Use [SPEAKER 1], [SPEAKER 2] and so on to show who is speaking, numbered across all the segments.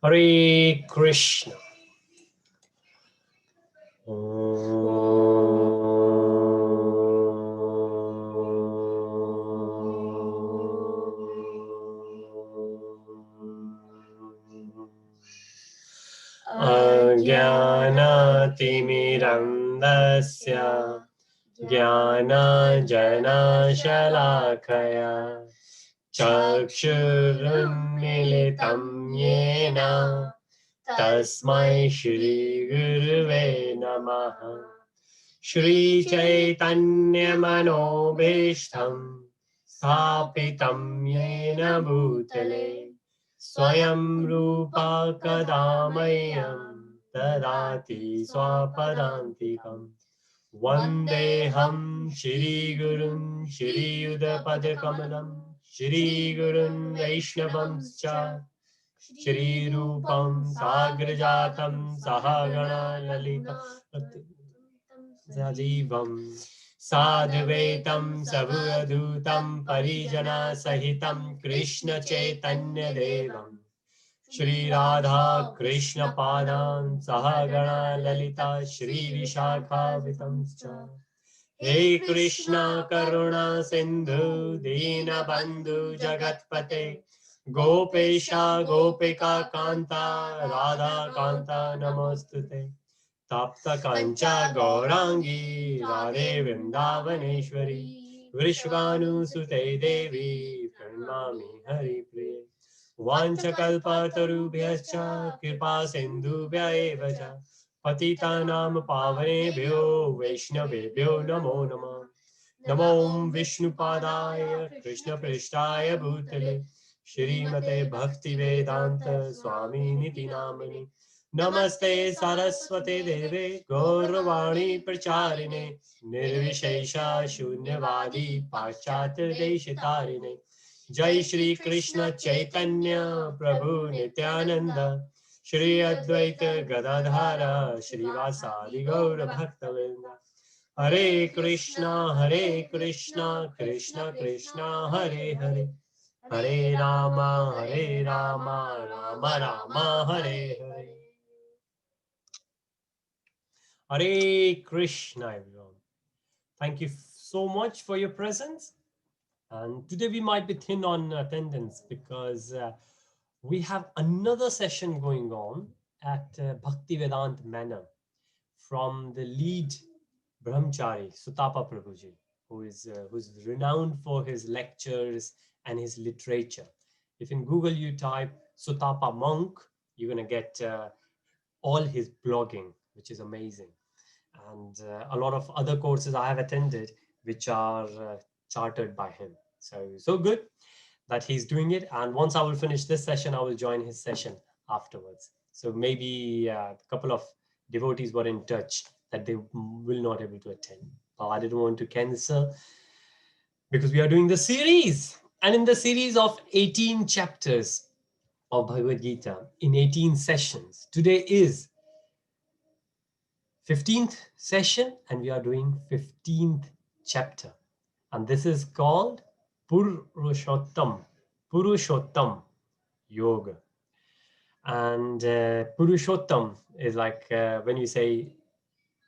[SPEAKER 1] Hare Krishna. Ajnanaatimirandasya Jnanajanashalakaya Chakshurunmilitam yena Tasmai Shri Guruve Namaha. Shri Chaitanya Manobhishtam Sthapitam yena bhutale Swayam Rupa Kadamayam Tadati Swapadantikam Vandeham Shri Gurun Shri Yudapadakamalam Shri Gurun Vaishnavam Cha Shri Rupam Sagrajatam Sahagana Lalita Sajivam Sadhvaitam Savadhutam Parijana Sahitam Krishna Chaitanya Devam Shri Radha Krishna Padam Sahagana Lalita Shri Vishakhavitam Cha Hey Krishna Karuna Sindhu Dina Bandhu Jagatpate Gopesha Gopika Kanta Radha Kanta Namostute Tapta Kancha Gaurangi Radhe Vrindavaneshwari Vrishvanu Sute Devi Pranami Hari Priye Vanchakalpatarubhyascha Kripa Sindhubhya evacha Patitanam Pavanebhyo Vaishnavebhyo Namo Namah Namo Vishnupadaya Krishna Prishtaya Bhutale Shrimate Bhakti Vedanta Swami Niti Namani Namaste Saraswate Deve Gauravani Pracharine Nirvishesha Shunyavadi Paschatya Deshitarine Jai Shri Krishna Chaitanya Prabhu Nityananda Shri Advaita Gadadhara Shri Vasadi Gaura Bhaktavinda Hare Krishna Krishna Krishna Hare Hare Hare Rama Rama Rama Hare Hare. Hare Krishna, everyone. Thank you so much for your presence. And today we might be thin on attendance because we have another session going on at Bhaktivedanta Manor from the lead Brahmachari, Sutapa Prabhuji, who's renowned for his lectures and his literature. If in Google you type Sutapa monk, you're going to get all his blogging, which is amazing. And a lot of other courses I have attended, which are chartered by him. So good that he's doing it. And once I will finish this session, I will join his session afterwards. So maybe a couple of devotees were in touch that they will not able to attend. But I didn't want to cancel because we are doing the series. And in the series of 18 chapters of Bhagavad Gītā, in 18 sessions, today is 15th session and we are doing 15th chapter. And this is called Purushottam Yoga. And Purushottam is like when you say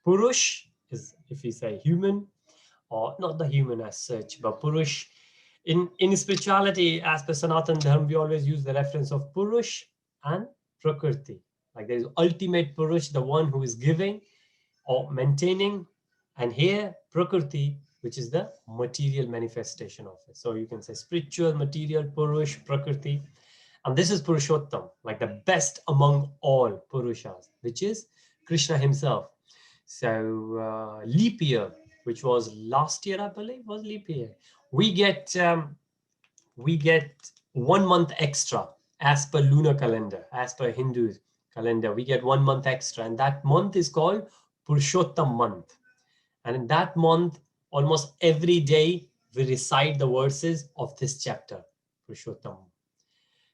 [SPEAKER 1] Purush is if you say human, or not the human as such, but Purush. In spirituality, as per Sanatana Dharma, we always use the reference of Purush and Prakriti. Like there is ultimate Purush, the one who is giving or maintaining, and here Prakriti, which is the material manifestation of it. So you can say spiritual, material, Purush, Prakriti. And this is Purushottam, like the best among all Purushas, which is Krishna himself. So leap year, which was last year, I believe, was leap year. We get 1 month extra as per lunar calendar, as per Hindu calendar. We get 1 month extra, and that month is called Purushottam month. And in that month, almost every day, we recite the verses of this chapter, Purushottam.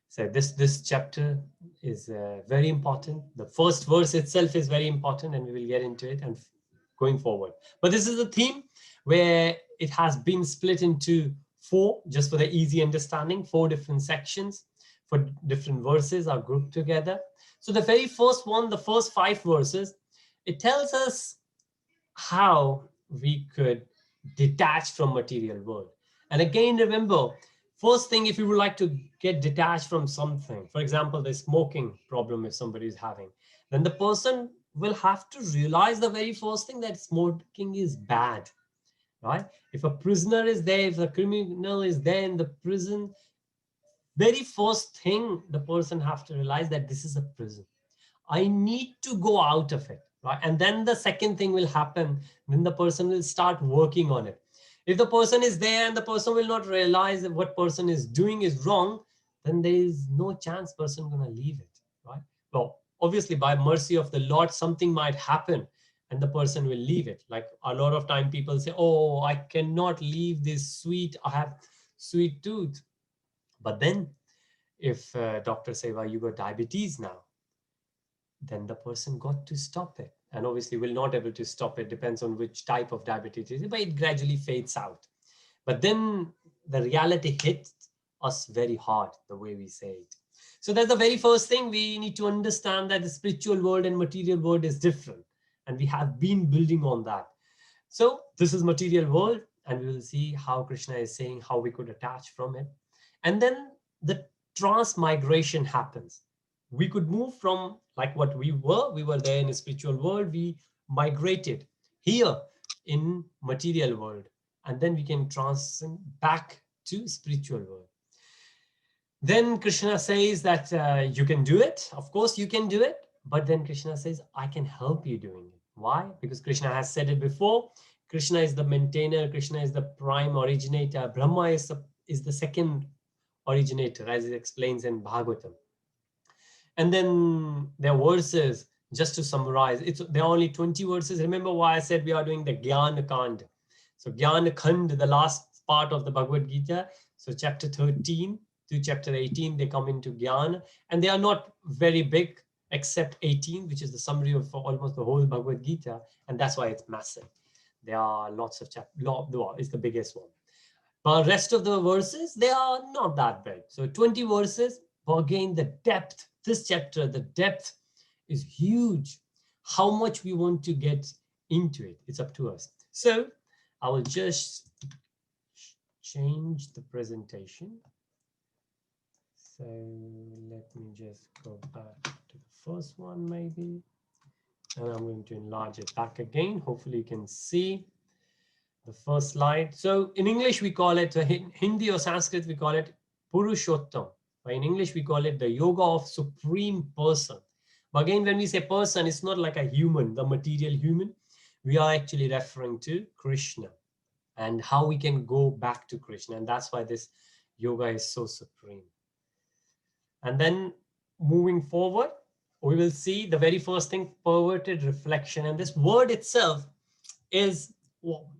[SPEAKER 1] So this chapter is very important. The first verse itself is very important, and we will get into it and going forward. But this is a theme where it has been split into 4, just for the easy understanding, 4 different sections. for different verses are grouped together. So the very first one, the first 5 verses, it tells us how we could detach from material world. And again, remember, first thing, if you would like to get detached from something, for example, the smoking problem, if somebody is having, then the person will have to realize the very first thing, that smoking is bad, right? If a prisoner is there, if a criminal is there in the prison, very first thing the person have to realize that this is a prison. I need to go out of it, right? And then the second thing will happen, then the person will start working on it. If the person is there and the person will not realize that what person is doing is wrong, then there is no chance person gonna leave it, right? Well, obviously by mercy of the Lord, something might happen and the person will leave it. Like a lot of time people say, oh, I cannot leave this sweet, I have sweet tooth. But then if doctor say, well, you got diabetes now, then the person got to stop it. And obviously will not able to stop it, depends on which type of diabetes it is, but it gradually fades out. But then the reality hits us very hard, the way we say it. So that's the very first thing. We need to understand that the spiritual world and material world is different. And we have been building on that. So this is material world, and we will see how Krishna is saying how we could attach from it. And then the transmigration happens. We could move from like what we were there in the spiritual world, we migrated here in material world, and then we can transcend back to spiritual world. Then Krishna says that you can do it. Of course you can do it, but then Krishna says, I can help you doing it. Why? Because Krishna has said it before. Krishna is the maintainer, Krishna is the prime originator, Brahma is the second originator, as it explains in Bhagavatam. And then there are verses, just to summarize, there are only 20 verses. Remember why I said we are doing the Jnana Kand. So Jnana Khand, the last part of the Bhagavad Gita. So chapter 13 to chapter 18, they come into Jnana, and they are not very big, except 18, which is the summary of almost the whole Bhagavad Gita, and that's why it's massive. There are lots of chapters, it's the biggest one. But rest of the verses, they are not that big. So 20 verses, but again, the depth, this chapter, the depth is huge. How much we want to get into it, it's up to us. So I will just change the presentation. So let me just go back to the first one maybe. And I'm going to enlarge it back again. Hopefully you can see the first slide. So in English, we call it, Hindi or Sanskrit, we call it Purushottam. In English, we call it the yoga of supreme person. But again, when we say person, it's not like a human, the material human. We are actually referring to Krishna and how we can go back to Krishna. And that's why this yoga is so supreme. And then moving forward, we will see the very first thing, perverted reflection. And this word itself is, well,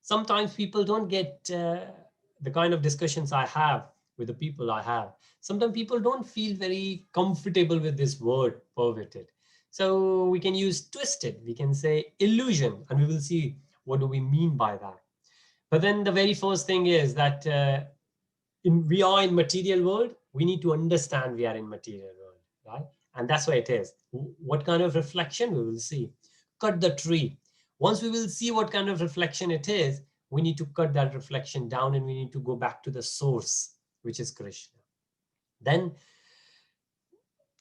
[SPEAKER 1] sometimes people don't get the kind of discussions I have with the people I have. Sometimes people don't feel very comfortable with this word, perverted. So we can use twisted, we can say illusion, and we will see what do we mean by that. But then the very first thing is that we are in material world, we need to understand we are in material world, right? And that's why it is. What kind of reflection we will see? Cut the tree. Once we will see what kind of reflection it is, we need to cut that reflection down and we need to go back to the source, which is Krishna. Then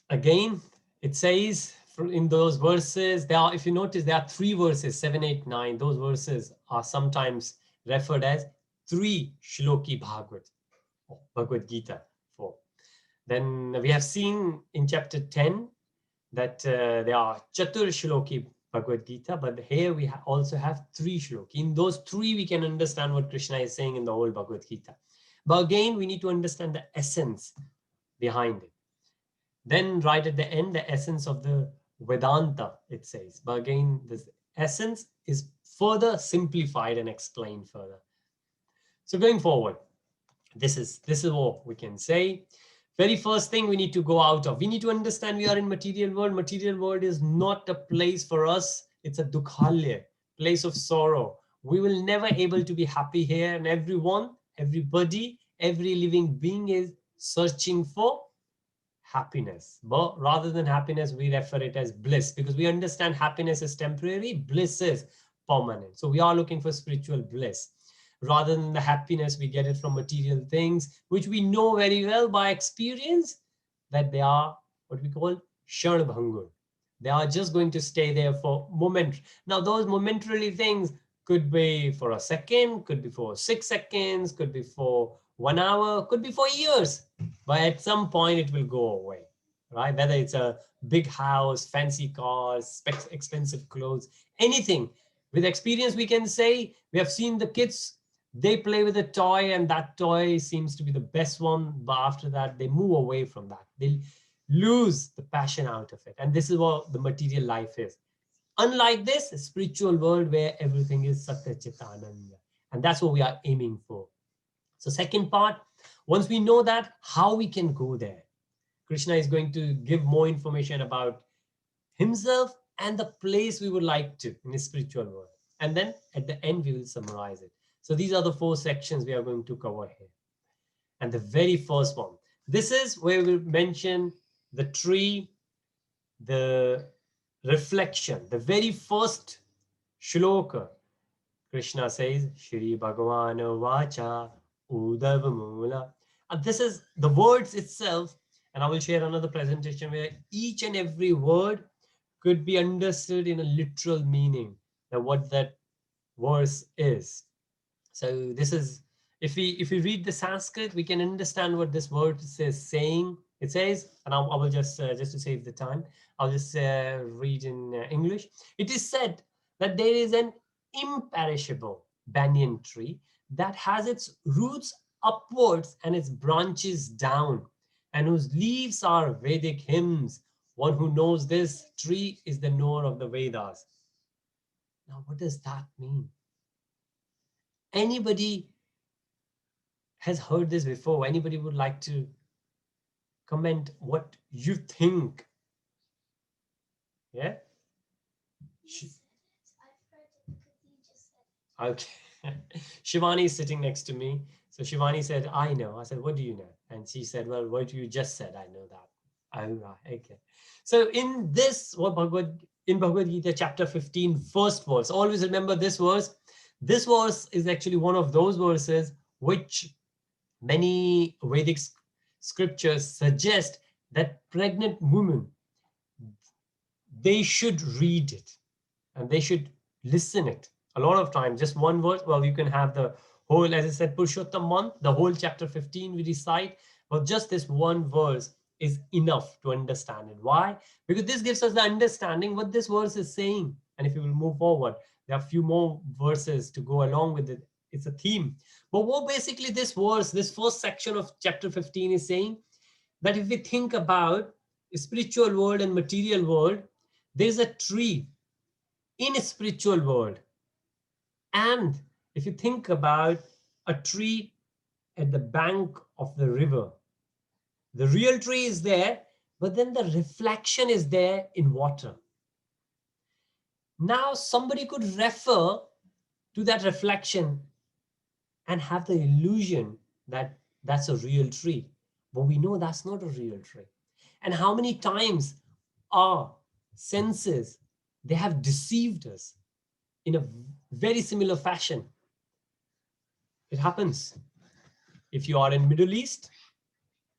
[SPEAKER 1] again, it says in those verses, there are, if you notice, there are 3 verses, 7, 8, 9. Those verses are sometimes referred as 3 Shloki Bhagavad Gita 4. Then we have seen in chapter 10 that there are Chatur Shloki Bhagavad Gita, but here we also have 3 shloki. In those 3, we can understand what Krishna is saying in the whole Bhagavad Gita. But again, we need to understand the essence behind it. Then right at the end, the essence of the Vedanta, it says. But again, this essence is further simplified and explained further. So going forward, this is what we can say. Very first thing we need to go out of. We need to understand we are in material world. Material world is not a place for us. It's a dukhalya, place of sorrow. We will never able to be happy here. And everyone, everybody, every living being is searching for happiness. But rather than happiness, we refer it as bliss, because we understand happiness is temporary, bliss is permanent. So we are looking for spiritual bliss. Rather than the happiness, we get it from material things, which we know very well by experience that they are what we call Sharnabhangur. They are just going to stay there for moment. Now, those momentarily things could be for a second, could be for 6 seconds, could be for 1 hour, could be for years. But at some point, it will go away, right? Whether it's a big house, fancy cars, expensive clothes, anything. With experience, we can say we have seen the kids, they play with a toy and that toy seems to be the best one. But after that, they move away from that. They lose the passion out of it. And this is what the material life is. Unlike this, a spiritual world where everything is Satya Chitananda. And that's what we are aiming for. So second part, once we know that, how we can go there. Krishna is going to give more information about himself and the place we would like to in his spiritual world. And then at the end, we will summarize it. So these are the 4 sections we are going to cover here. And the very first one, this is where we mention the tree, the reflection, the very first shloka. Krishna says, Shri Bhagavan Vacha Uddhava Mula. And this is the words itself. And I will share another presentation where each and every word could be understood in a literal meaning, that what that verse is. So this is, if we read the Sanskrit, we can understand what this word is saying. It says, and I will just to save the time, I'll just read in English. It is said that there is an imperishable banyan tree that has its roots upwards and its branches down, and whose leaves are Vedic hymns. One who knows this tree is the knower of the Vedas. Now, what does that mean? Anybody has heard this before? Anybody would like to comment what you think? Yeah? Okay. Shivani is sitting next to me. So Shivani said, I know. I said, what do you know? And she said, well, what you just said, I know that. Oh, right. Okay. So in this, in Bhagavad Gita, chapter 15, first verse, always remember this verse. This verse is actually one of those verses which many Vedic scriptures suggest that pregnant women, they should read it and they should listen it. A lot of times, just one verse, well, you can have the whole, as I said, Purushottam month, the whole chapter 15 we recite, but just this one verse is enough to understand it. Why? Because this gives us the understanding what this verse is saying. And if you will move forward, there are a few more verses to go along with it. It's a theme. But what basically this verse, this first section of chapter 15 is saying, that if we think about the spiritual world and material world, there's a tree in a spiritual world. And if you think about a tree at the bank of the river, the real tree is there, but then the reflection is there in water. Now somebody could refer to that reflection and have the illusion that that's a real tree. But we know that's not a real tree. And how many times our senses, they have deceived us in a very similar fashion. It happens. If you are in Middle East,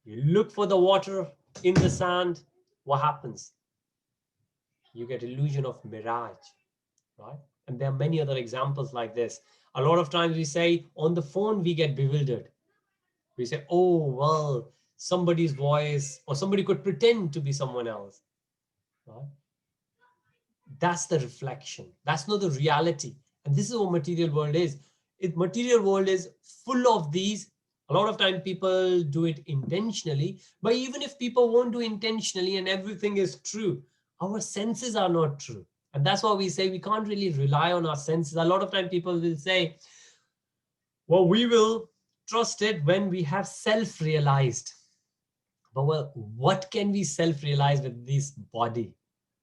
[SPEAKER 1] you look for the water in the sand, what happens? You get illusion of mirage, right? And there are many other examples like this. A lot of times we say on the phone, we get bewildered. We say, oh, well, somebody's voice, or somebody could pretend to be someone else, right? That's the reflection. That's not the reality. And this is what material world is. Material world is full of these. A lot of time people do it intentionally, but even if people won't do intentionally and everything is true, our senses are not true. And that's why we say we can't really rely on our senses. A lot of time people will say, well, we will trust it when we have self-realized. But well, what can we self-realize with this body?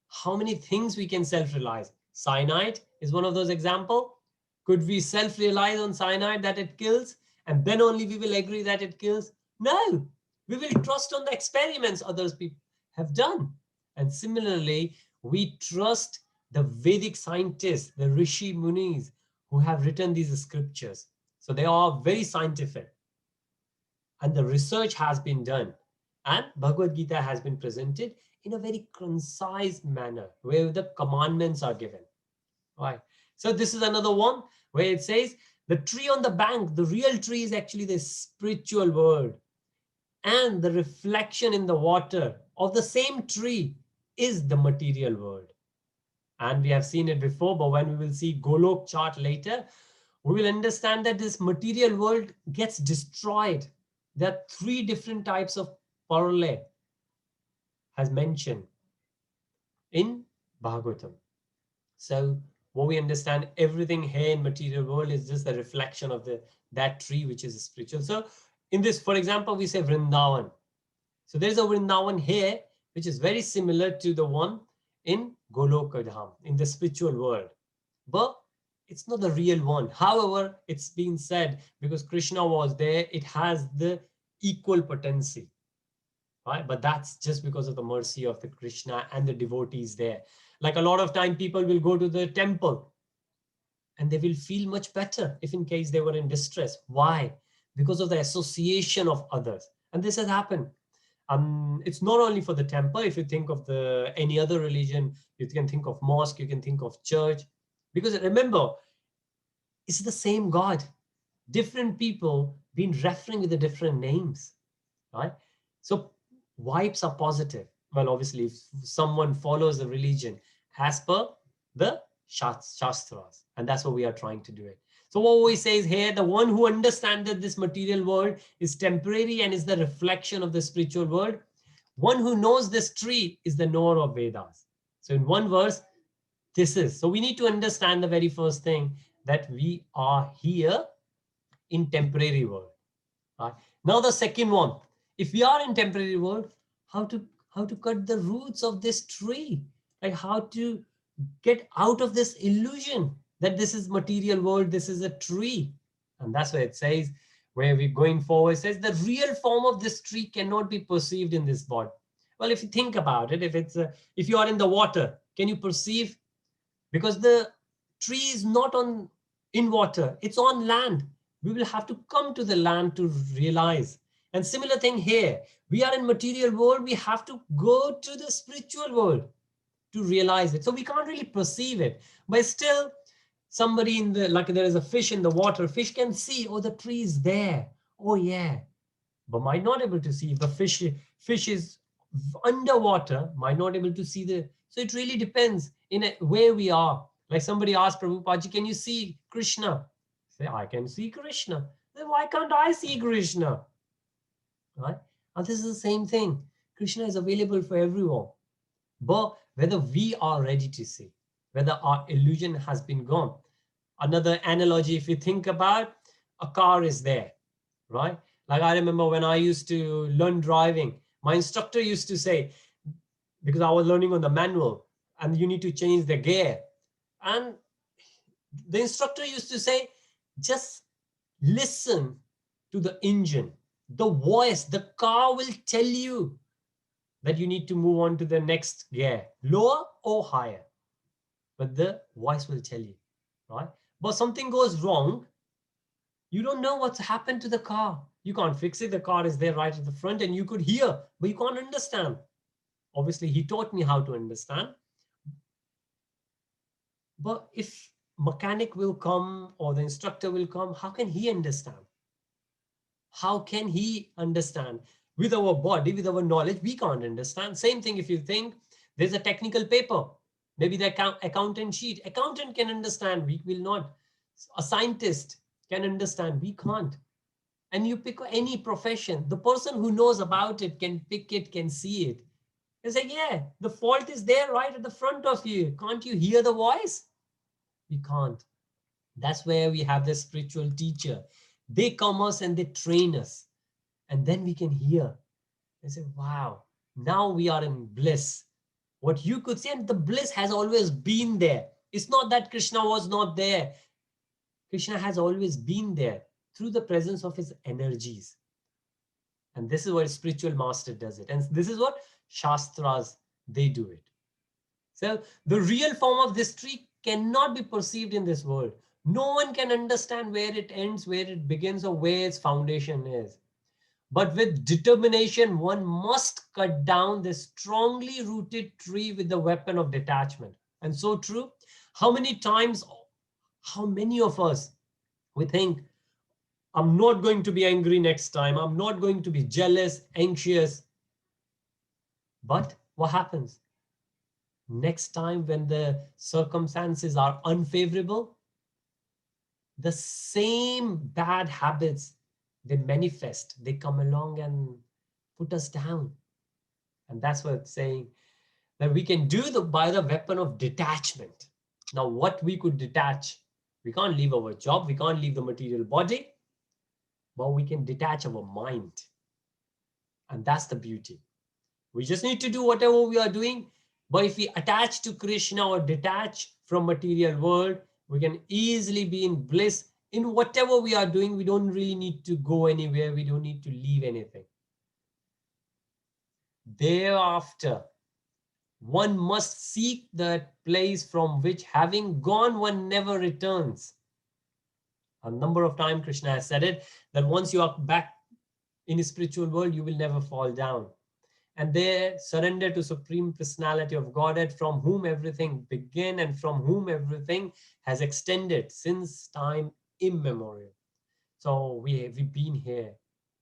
[SPEAKER 1] How many things we can self-realize? Cyanide is one of those examples. Could we self-realize on cyanide that it kills? And then only we will agree that it kills? No. We will trust on the experiments others people have done. And similarly, we trust the Vedic scientists, the Rishi Munis, who have written these scriptures. So they are very scientific. And the research has been done. And Bhagavad Gita has been presented in a very concise manner where the commandments are given. Right. So this is another one where it says the tree on the bank, the real tree is actually the spiritual world. And the reflection in the water of the same tree is the material world. And we have seen it before, but when we will see Golok chart later, we will understand that this material world gets destroyed. There are three different types of parale as mentioned in Bhagavatam. So what we understand, everything here in material world is just the reflection of that tree which is spiritual. So in this, for example, we say Vrindavan. So there's a Vrindavan here which is very similar to the one in Goloka Dham, in the spiritual world. But it's not the real one. However, it's been said because Krishna was there, it has the equal potency. Right? But that's just because of the mercy of the Krishna and the devotees there. Like a lot of time people will go to the temple and they will feel much better if in case they were in distress. Why? Because of the association of others. And this has happened. It's not only for the temple. If you think of any other religion, you can think of mosque, you can think of church. Because remember, it's the same God. Different people been referring with the different names. Right? So vibes are positive. Well, obviously, if someone follows the religion as per the Shastras, and that's what we are trying to do it. So what we say is here, the one who understands that this material world is temporary and is the reflection of the spiritual world, one who knows this tree is the knower of Vedas. So in one verse, this is. So we need to understand the very first thing, that we are here in temporary world. Right? Now the second one, if we are in temporary world, how to cut the roots of this tree? Like how to get out of this illusion that this is material world, this is a tree. And that's why it says, where we're going forward, it says the real form of this tree cannot be perceived in this body. Well, if you think about it, if you are in the water, can you perceive? Because the tree is not in water, it's on land. We will have to come to the land to realize. And similar thing here, we are in material world, we have to go to the spiritual world to realize it. So we can't really perceive it, but still somebody like there is a fish in the water, fish can see, oh, the tree is there. Oh yeah, but might not able to see. If the fish is underwater, might not able to see so it really depends where we are. Like somebody asked Prabhupada, can you see Krishna? Say, I can see Krishna. Then why can't I see Krishna? Right? And this is the same thing. Krishna is available for everyone. But whether we are ready to see, whether our illusion has been gone. Another analogy, if you think about, a car is there, right? Like I remember when I used to learn driving, my instructor used to say, because I was learning on the manual, and you need to change the gear. And the instructor used to say, just listen to the engine, the voice, the car will tell you that you need to move on to the next gear, lower or higher. But the voice will tell you, right? But something goes wrong, you don't know what's happened to the car. You can't fix it. The car is there right at the front and you could hear, but you can't understand. Obviously, he taught me how to understand. But if mechanic will come or the instructor will come, how can he understand? How can he understand? With our body, with our knowledge, we can't understand. Same thing if you think there's a technical paper, maybe the accountant sheet. Accountant can understand, we will not. A scientist can understand, we can't. And you pick any profession, the person who knows about it can pick it, can see it. They say, yeah, the fault is there right at the front of you. Can't you hear the voice? We can't. That's where we have the spiritual teacher. They come us and they train us. And then we can hear. They say, wow, now we are in bliss. What you could see, and the bliss has always been there. It's not that Krishna was not there. Krishna has always been there through the presence of his energies. And this is what a spiritual master does it. And this is what Shastras, they do it. So the real form of this tree cannot be perceived in this world. No one can understand where it ends, where it begins, or where its foundation is. But with determination, one must cut down this strongly rooted tree with the weapon of detachment. And so true. How many times, how many of us, we think, I'm not going to be angry next time. I'm not going to be jealous, anxious. But what happens? Next time when the circumstances are unfavorable, the same bad habits, they manifest, they come along and put us down. And that's what it's saying, that we can do by the weapon of detachment. Now, what we could detach, we can't leave our job, we can't leave the material body, but we can detach our mind. And that's the beauty. We just need to do whatever we are doing. But if we attach to Krishna or detach from material world, we can easily be in bliss in whatever we are doing. We don't really need to go anywhere. We don't need to leave anything. Thereafter, one must seek that place from which, having gone, one never returns. A number of times Krishna has said it, that once you are back in the spiritual world, you will never fall down. And there, surrender to Supreme Personality of Godhead, from whom everything began and from whom everything has extended since time immemorial. So we've been here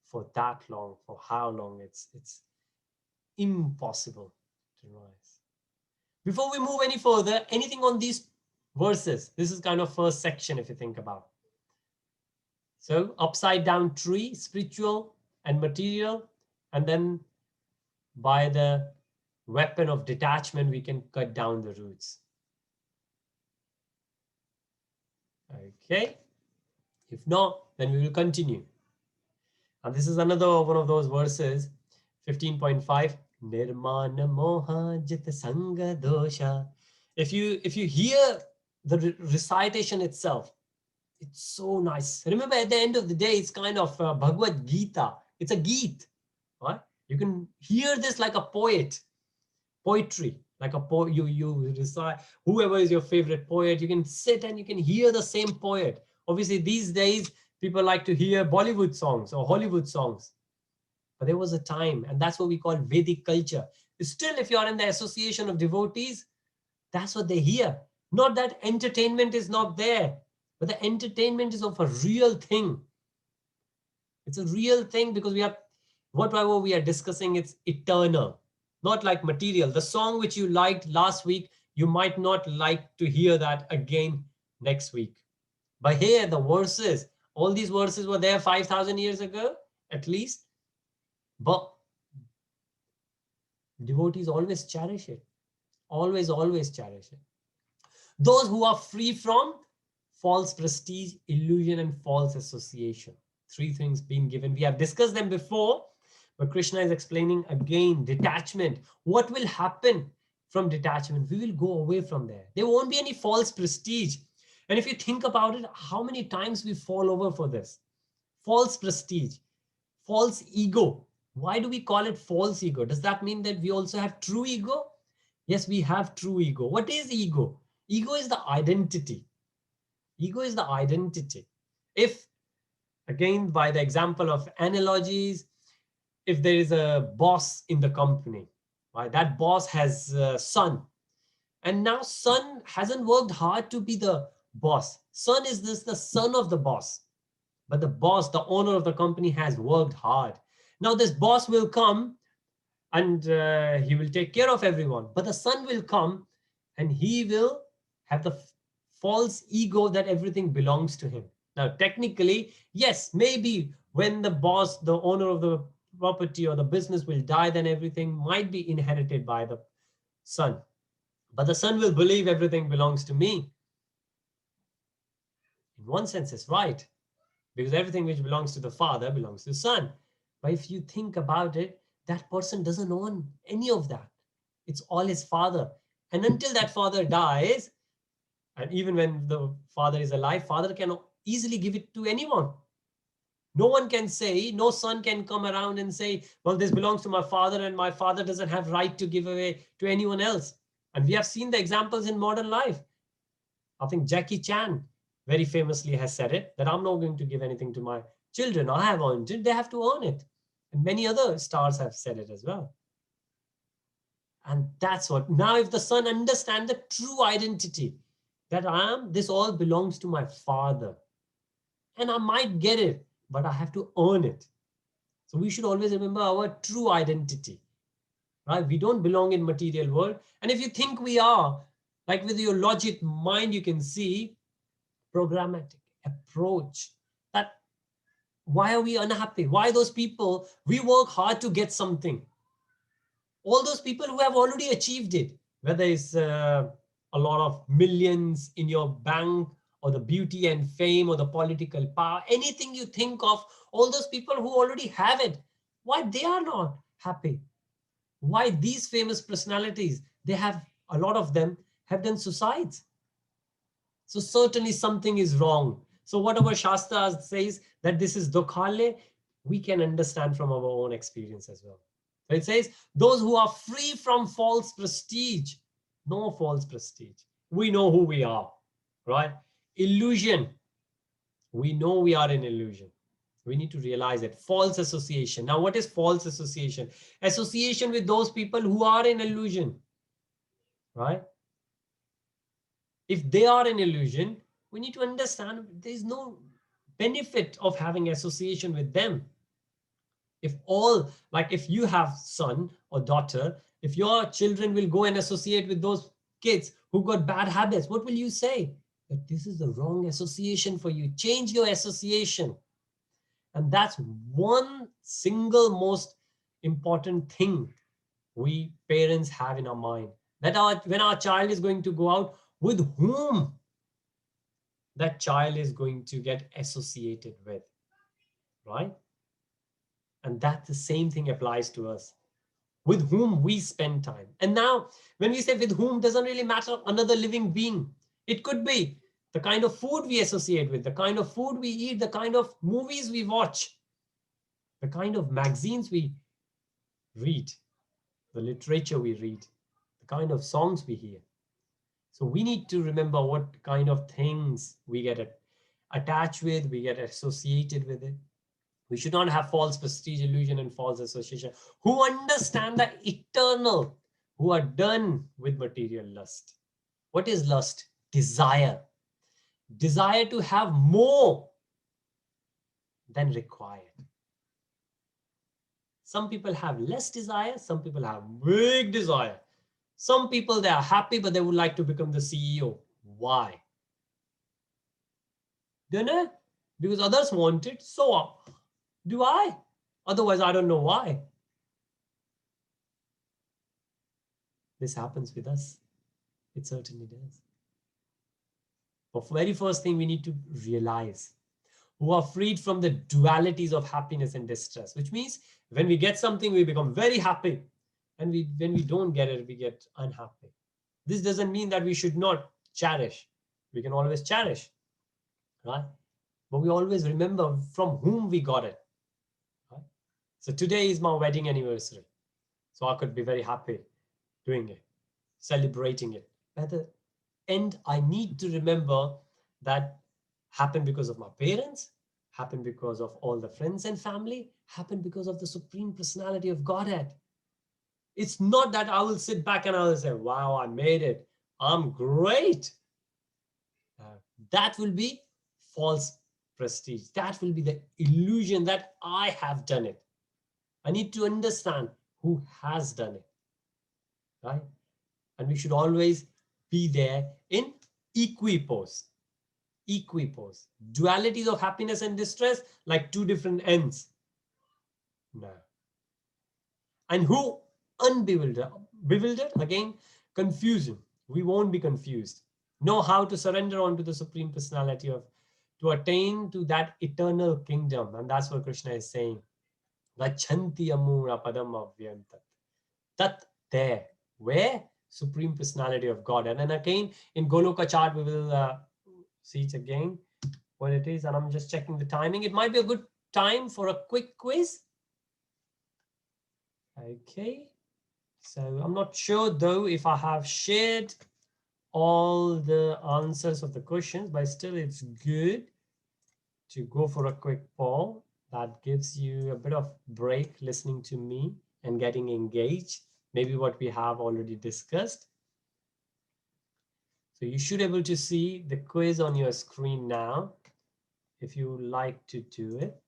[SPEAKER 1] for that long. For how long? It's impossible to realize. Before we move any further, anything on these verses? This is kind of first section if you think about. So upside down tree, spiritual and material, and then by the weapon of detachment, we can cut down the roots. Okay. If not, then we will continue. And this is another one of those verses, 15.5. Nirmana moha jita sanga dosha. If you hear the recitation itself, it's so nice. Remember, at the end of the day, it's kind of Bhagavad Gītā. It's a Geet. Right? You can hear this like a poetry, like a poet. You recite, whoever is your favorite poet, you can sit and you can hear the same poet. Obviously, these days, people like to hear Bollywood songs or Hollywood songs. But there was a time, and that's what we call Vedic culture. Still, if you're in the association of devotees, that's what they hear. Not that entertainment is not there, but the entertainment is of a real thing. It's a real thing because whatever we are discussing, it's eternal, not like material. The song which you liked last week, you might not like to hear that again next week. But here, the verses, all these verses were there 5,000 years ago, at least. But devotees always cherish it. Always, always cherish it. Those who are free from false prestige, illusion, and false association. Three things being given. We have discussed them before, but Krishna is explaining again, detachment. What will happen from detachment? We will go away from there. There won't be any false prestige. And if you think about it, how many times we fall over for this? False prestige, false ego. Why do we call it false ego? Does that mean that we also have true ego? Yes, we have true ego. What is ego? Ego is the identity. Ego is the identity. If, again, by the example of analogies, if there is a boss in the company, right, that boss has a son, and now son hasn't worked hard to be the boss. Son is this the son of the boss, but the boss, the owner of the company, has worked hard. Now this boss will come and he will take care of everyone, but the son will come and he will have the false ego that everything belongs to him. Now, technically, yes, maybe when the boss, the owner of the property or the business will die, then everything might be inherited by the son. But the son will believe everything belongs to me. In one sense, it's right, because everything which belongs to the father belongs to the son. But if you think about it, that person doesn't own any of that. It's all his father. And until that father dies, and even when the father is alive, father can easily give it to anyone. No one can say, no son can come around and say, well, this belongs to my father and my father doesn't have right to give away to anyone else. And we have seen the examples in modern life. I think Jackie Chan very famously has said it, that I'm not going to give anything to my children. I have earned it. They have to earn it. And many other stars have said it as well. And that's what, now if the son understands the true identity, that this all belongs to my father. And I might get it, but I have to earn it. So we should always remember our true identity, right? We don't belong in material world. And if you think we are, like with your logic mind, you can see programmatic approach that why are we unhappy? Why those people, we work hard to get something. All those people who have already achieved it, whether it's a lot of millions in your bank or the beauty and fame or the political power, anything you think of, all those people who already have it, why they are not happy? Why these famous personalities, they have, a lot of them have done suicides. So certainly something is wrong. So whatever Shastra says that this is dukhale, we can understand from our own experience as well. So it says, those who are free from false prestige, no false prestige. We know who we are, right? Illusion, we know we are in illusion. We need to realize it. False association. Now, what is false association? Association with those people who are in illusion, right? If they are in illusion, we need to understand there's no benefit of having association with them. If all, like if you have son or daughter, if your children will go and associate with those kids who got bad habits, what will you say? That this is the wrong association for you. Change your association. And that's one single most important thing we parents have in our mind. That when our child is going to go out, with whom that child is going to get associated with, right? And that the same thing applies to us. With whom we spend time. And now, when we say with whom, doesn't really matter another living being. It could be the kind of food we associate with, the kind of food we eat, the kind of movies we watch, the kind of magazines we read, the literature we read, the kind of songs we hear. So we need to remember what kind of things we get attached with, we get associated with it. We should not have false prestige, illusion, and false association. Who understand the eternal, who are done with material lust. What is lust? Desire. Desire to have more than required. Some people have less desire, some people have big desire. Some people, they are happy, but they would like to become the CEO. Why? Don't know. Because others want it, so do I. Otherwise, I don't know why. This happens with us. It certainly does. But very first thing we need to realize, who are freed from the dualities of happiness and distress, which means when we get something, we become very happy. And when we don't get it, we get unhappy. This doesn't mean that we should not cherish. We can always cherish, right? But we always remember from whom we got it. Right? So today is my wedding anniversary. So I could be very happy doing it, celebrating it. At the end, I need to remember that happened because of my parents, happened because of all the friends and family, happened because of the Supreme Personality of Godhead. It's not that I will sit back and I will say, wow, I made it. I'm great. That will be false prestige. That will be the illusion that I have done it. I need to understand who has done it, right? And we should always be there in equipoise. Equipoise. Dualities of happiness and distress, like two different ends. No. And who unbewildered? Bewildered? Again, confusion. We won't be confused. Know how to surrender onto the Supreme Personality to attain to that eternal kingdom. And that's what Krishna is saying. Gachanti amura padam avyam tat. Tat there. Where? Supreme Personality of God. And then again, in Goloka chart, we will see it again, what it is. And I'm just checking the timing. It might be a good time for a quick quiz? Okay, so I'm not sure though if I have shared all the answers of the questions, but still it's good to go for a quick poll. That gives you a bit of break listening to me and getting engaged, maybe what we have already discussed. So you should be able to see the quiz on your screen now. If you would like to do it,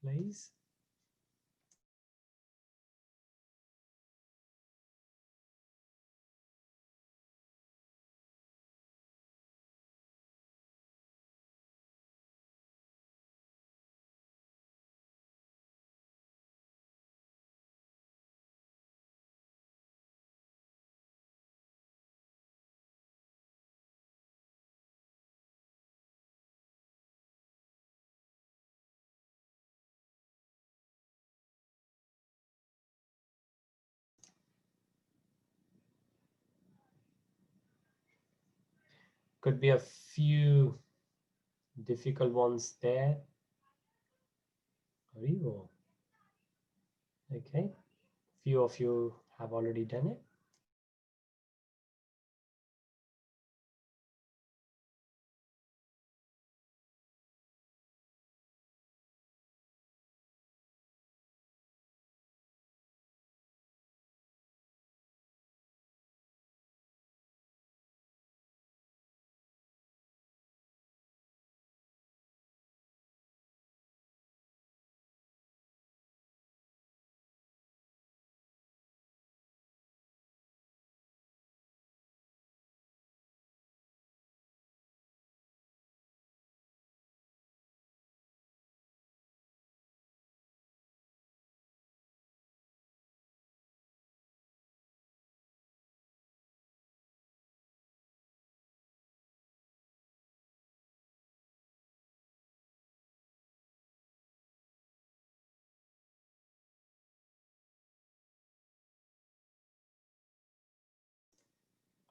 [SPEAKER 1] please. Could be a few difficult ones there. Okay, few of you have already done it.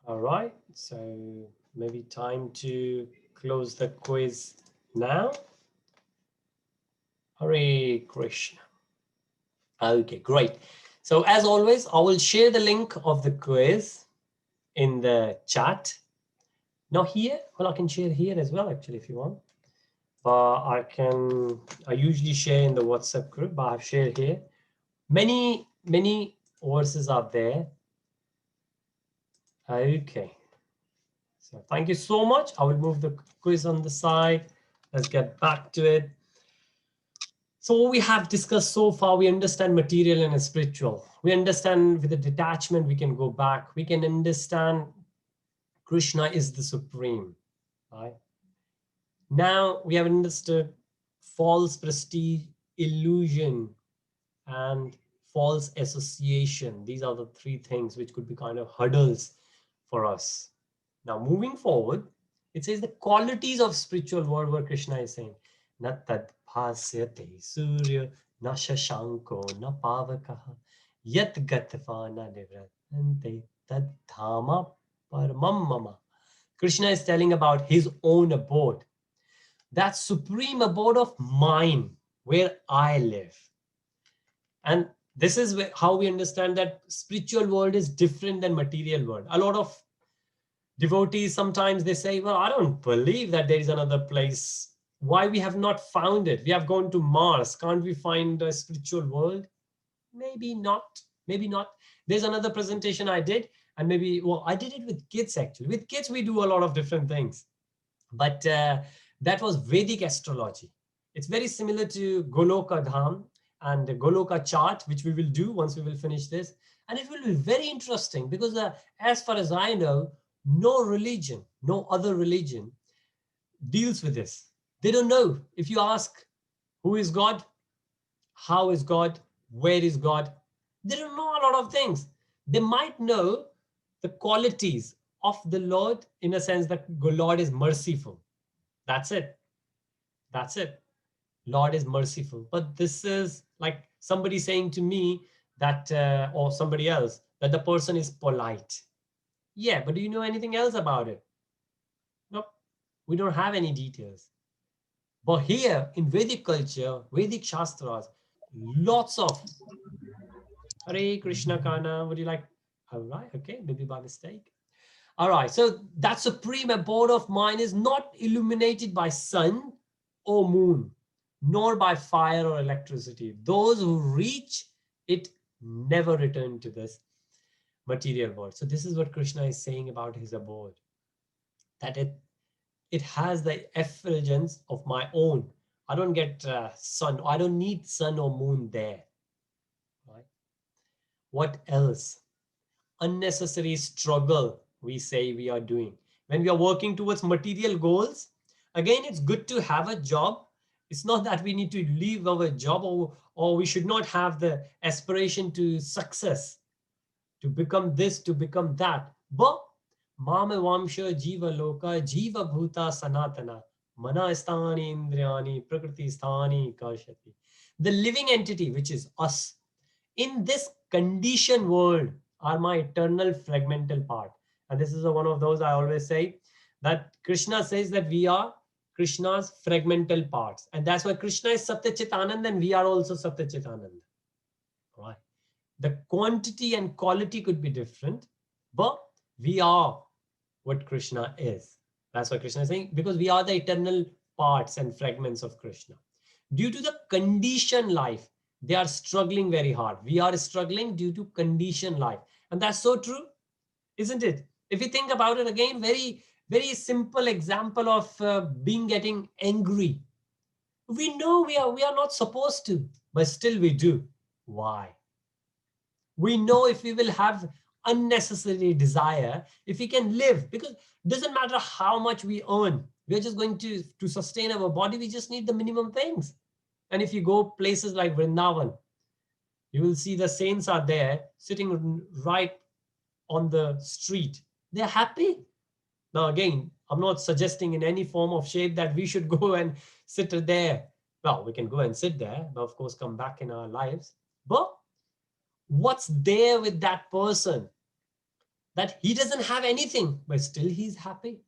[SPEAKER 1] All right, so maybe time to close the quiz now. Hare Krishna. Okay, great. So as always, I will share the link of the quiz in the chat. Now here, well, I can share here as well, actually, if you want. I usually share in the WhatsApp group, but I've shared here. Many verses are there. Okay. So thank you so much. I will move the quiz on the side. Let's get back to it. So what we have discussed so far, we understand material and spiritual. We understand with the detachment, we can go back. We can understand Krishna is the supreme. Right? Now we have understood false prestige, illusion, and false association. These are the three things which could be kind of hurdles for us. Now moving forward, it says the qualities of spiritual world where Krishna is saying, na tad bhasyate surya na shashanko na pavakaha yat gatva na nivratante tad dhama paramam mama. Krishna is telling about his own abode, that supreme abode of mine where I live. And this is how we understand that spiritual world is different than material world. A lot of devotees, sometimes they say, well, I don't believe that there is another place. Why we have not found it? We have gone to Mars. Can't we find a spiritual world? Maybe not. Maybe not. There's another presentation I did, and maybe, well, I did it with kids actually. With kids, we do a lot of different things. But that was Vedic astrology. It's very similar to Goloka Dham and the Goloka chart, which we will do once we will finish this. And it will be very interesting because as far as I know, no religion, no other religion deals with this. They don't know. If you ask who is God, how is God, where is God, they don't know a lot of things. They might know the qualities of the Lord in a sense that Lord is merciful. That's it. That's it. Lord is merciful. But this is like somebody saying to me that, or somebody else, that the person is polite. Yeah, but do you know anything else about it? Nope. We don't have any details. But here in Vedic culture, Vedic Shastras, lots of Hare Krishna Kana, would you like? All right, okay, maybe by mistake. All right, so that supreme abode of mind is not illuminated by sun or moon, nor by fire or electricity. Those who reach it never return to this material world. So this is what Krishna is saying about his abode, that it has the effulgence of my own. I don't get sun. I don't need sun or moon there. Right? What else? Unnecessary struggle we say we are doing. When we are working towards material goals, again, it's good to have a job. It's not that we need to leave our job, or we should not have the aspiration to success, to become this, to become that. But mama vamsha jiva loka jiva bhuta sanatana mana sthani indriyani prakriti sthani kashati. The living entity, which is us, in this conditioned world are my eternal fragmental part. And this is one of those I always say, that Krishna says that we are Krishna's fragmental parts. And that's why Krishna is Satya Chitanand and we are also Satya Chitanand. Right? The quantity and quality could be different, but we are what Krishna is. That's what Krishna is saying, because we are the eternal parts and fragments of Krishna. Due to the conditioned life, they are struggling very hard. We are struggling due to conditioned life. And that's so true, isn't it? If you think about it again, very, very simple example of getting angry. We know we are not supposed to, but still we do. Why? We know if we will have unnecessary desire, if we can live, because it doesn't matter how much we earn, we're just going to sustain our body. We just need the minimum things. And if you go places like Vrindavan, you will see the saints are there sitting right on the street. They're happy. Now, again, I'm not suggesting in any form of shape that we should go and sit there. Well, we can go and sit there, but of course, come back in our lives. But what's there with that person that he doesn't have anything, but still he's happy?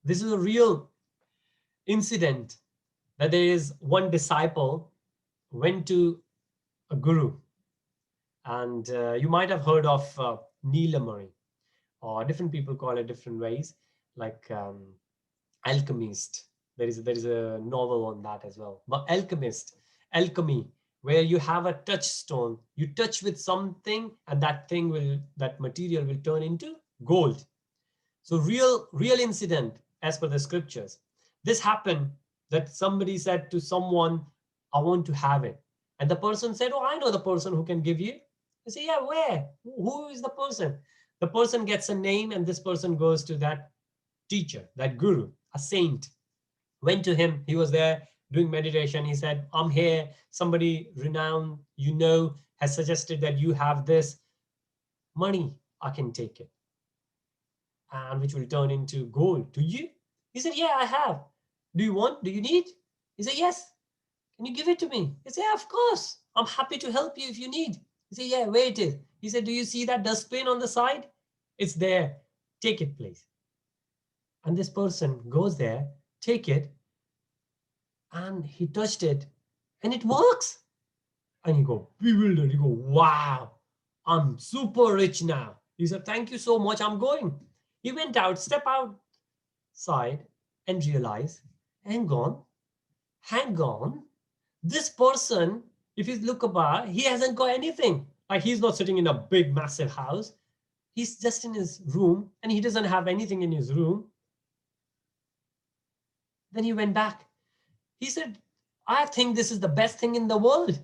[SPEAKER 1] This is a real incident, that there is one disciple went to a guru, and you might have heard of Neelamari, or different people call it different ways, like alchemist. There is a novel on that as well. But alchemy, where you have a touchstone, you touch with something, and that material will turn into gold. So real incident as per the scriptures. This happened, that somebody said to someone, I want to have it. And the person said, oh, I know the person who can give you. I say, yeah, where? Who is the person? The person gets a name, and this person goes to that teacher, that guru, a saint. Went to him. He was there doing meditation. He said, I'm here. Somebody renowned, has suggested that you have this money. I can take it, and which will turn into gold to you. He said, yeah, I have. Do you want? Do you need? He said, yes. Can you give it to me? He said, yeah, of course. I'm happy to help you if you need. He said, yeah, where it is. He said, do you see that dustbin on the side? It's there. Take it, please. And this person goes there, take it, and he touched it, and it works. And he go bewildered. He go, wow, I'm super rich now. He said, thank you so much. I'm going. He went out, step outside, and realized, hang on. This person, if you look about, he hasn't got anything. Like, he's not sitting in a big, massive house. He's just in his room, and he doesn't have anything in his room. Then he went back. He said, I think this is the best thing in the world.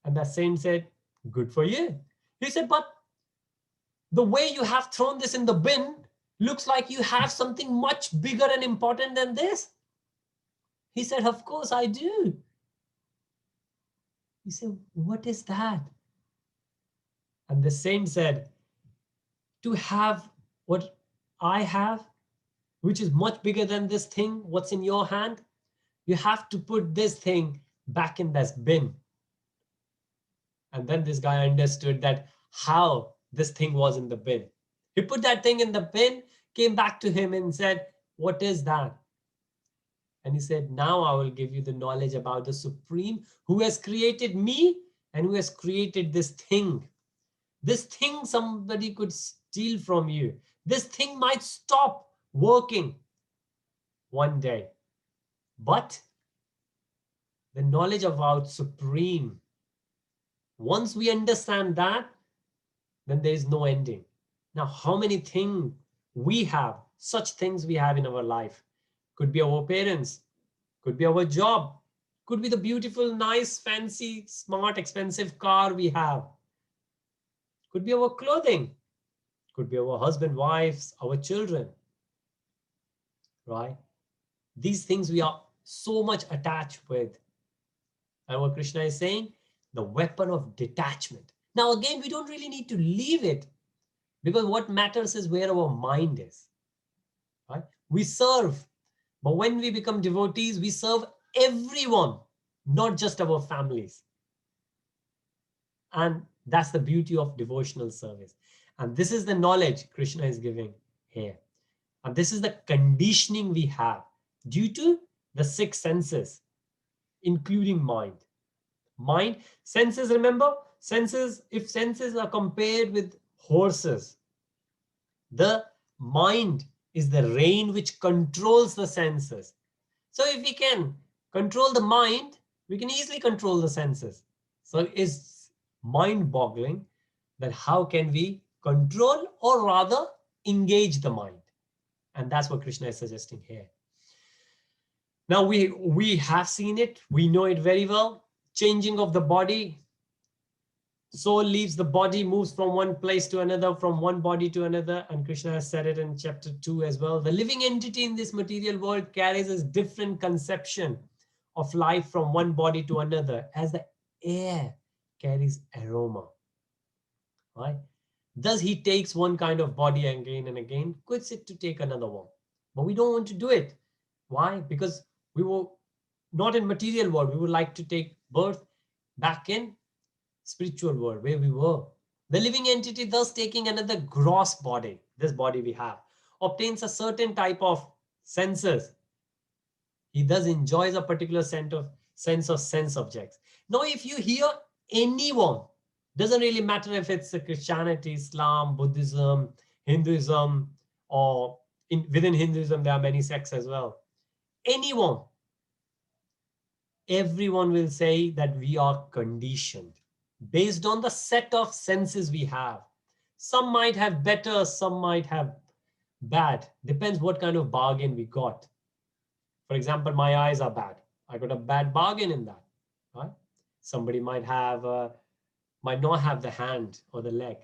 [SPEAKER 1] And that saint said, good for you. He said, but the way you have thrown this in the bin looks like you have something much bigger and important than this. He said, of course I do. He said, what is that? And the saint said, to have what I have, which is much bigger than this thing, what's in your hand, you have to put this thing back in this bin. And then this guy understood that how this thing was in the bin. He put that thing in the bin, came back to him and said, what is that? And he said, now I will give you the knowledge about the Supreme who has created me and who has created this thing. This thing somebody could steal from you. This thing might stop working one day. But the knowledge about Supreme, once we understand that, then there is no ending. Now, how many things we have, such things we have in our life? Could be our parents, could be our job, could be the beautiful, nice, fancy, smart, expensive car we have. Could be our clothing, could be our husband, wives, our children, right? These things we are so much attached with. And what Krishna is saying, the weapon of detachment. Now, again, we don't really need to leave it, because what matters is where our mind is, right? We serve, but when we become devotees, we serve everyone, not just our families. And that's the beauty of devotional service. And this is the knowledge Krishna is giving here. And this is the conditioning we have due to the six senses, including mind. Mind, senses, remember, senses, if senses are compared with horses, the mind is the rein which controls the senses. So if we can control the mind, we can easily control the senses. So it's mind-boggling that how can we control or rather engage the mind? And that's what Krishna is suggesting here. Now we have seen it, we know it very well. Changing of the body. Soul leaves the body, moves from one place to another, from one body to another. And Krishna has said it in chapter 2 as well. The living entity in this material world carries a different conception of life from one body to another, as the air carries aroma, right? Thus he takes one kind of body again and again, quits it to take another one. But we don't want to do it. Why? Because we were not in material world. We would like to take birth back in spiritual world where we were. The living entity, thus taking another gross body, this body we have, obtains a certain type of senses. He thus enjoys a particular sense of sense objects. Now, if you hear anyone, doesn't really matter if it's a Christianity, Islam, Buddhism, Hinduism, or within Hinduism, there are many sects as well. Anyone, everyone will say that we are conditioned based on the set of senses we have. Some might have better, some might have bad. Depends what kind of bargain we got. For example, my eyes are bad. I got a bad bargain in that, right? Somebody might not have the hand or the leg,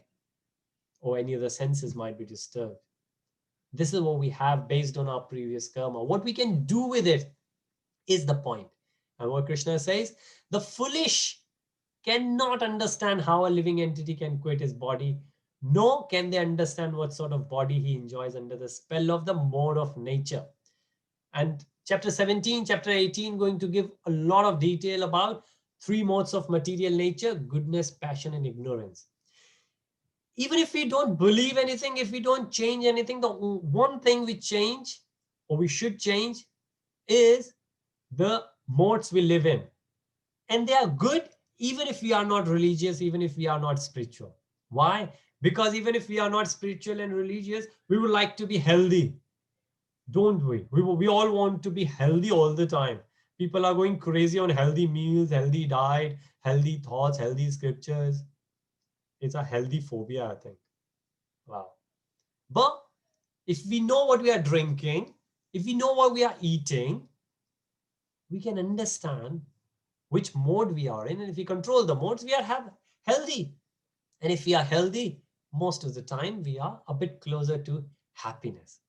[SPEAKER 1] or any of the senses might be disturbed. This is what we have based on our previous karma. What we can do with it is the point. And what Krishna says, the foolish cannot understand how a living entity can quit his body, nor can they understand what sort of body he enjoys under the spell of the mode of nature. And chapter 17, chapter 18, going to give a lot of detail about three modes of material nature: goodness, passion, and ignorance. Even if we don't believe anything, if we don't change anything, the one thing we change, or we should change, is the modes we live in. And they are good even if we are not religious, even if we are not spiritual. Why? Because even if we are not spiritual and religious, we would like to be healthy, don't we? We all want to be healthy all the time. People are going crazy on healthy meals, healthy diet, healthy thoughts, healthy scriptures. It's a healthy phobia, I think. Wow. But if we know what we are drinking, if we know what we are eating, we can understand which mode we are in. And if we control the modes, we are healthy. And if we are healthy, most of the time, we are a bit closer to happiness.